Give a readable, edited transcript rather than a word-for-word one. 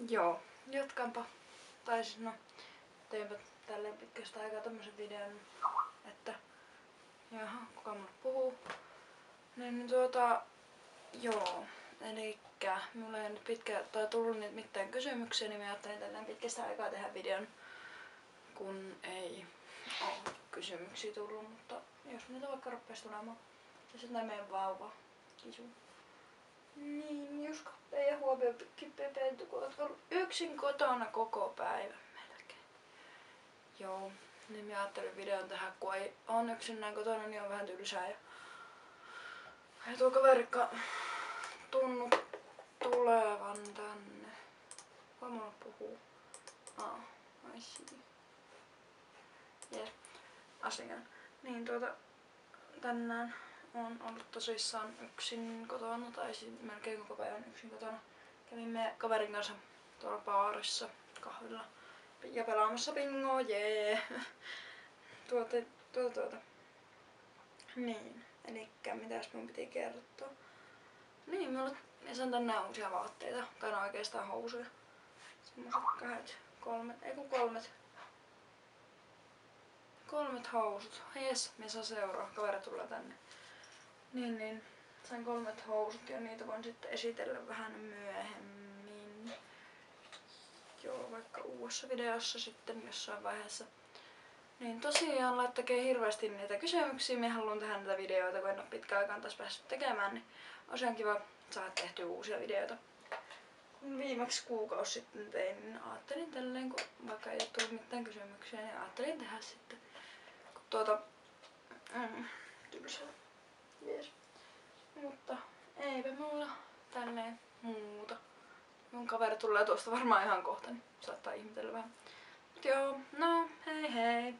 Joo, jatkanpa. Tai siis no, teinpä tälleen pitkästä aikaa tämmösen videon, että jaha, kuka mulle puhuu. Niin joo. Elikkä mulla ei nyt tullut niitä mitään kysymyksiä, niin mä ajattelin tälleen pitkästä aikaa tehdä videon, kun ei oo kysymyksiä tullut, mutta jos niitä vaikka ruppeis tulemaan. Ja sit näin meidän vauva kisu. Niin, Juska ja huomioon Pepentu, kun oot ollut yksin kotona koko päivän melkein. Joo, niin mä ajattelin videon tehdä, kun ei on yksin näin kotona, niin on vähän tylsää. Ja tuo kaverikka tunnu tulevan tänne. Voi mulla puhuu. I see. Yes, asiaan. Niin tänään on ollut tosissaan yksin kotona, tai siis melkein koko päivän yksin kotona. Kävimme kaverin kanssa tuolla baarissa kahvilla ja pelaamassa bingoa, jee! Niin, elikkä mitäs mun piti kertoa? Niin, mä sain tänne uusia vaatteita, tai no oikeastaan housuja. Semmoset kolmet housut. Jes, me saa seuraa, kaveri tulee tänne. Niin, sain 3 housut ja niitä voin sitten esitellä vähän myöhemmin. Joo, vaikka uudessa videossa sitten jossain vaiheessa. Niin tosiaan laittakaa hirveästi niitä kysymyksiä, mä haluan tehdä näitä videoita, kun en oo pitkään aikaan taas päässyt tekemään, niin olisi ihan kiva saada tehtyä uusia videoita. Kun viimeksi kuukausi sitten tein, niin ajattelin tälleen, kun vaikka ei oo tullut mitään kysymyksiä, niin ajattelin tehdä sitten. Kun tylsää. Jees. Mutta eipä mulla tälleen muuta. Mun kaveri tulee tuosta varmaan ihan kohta, niin saattaa ihmetellä vähän. Mut joo, no hei hei!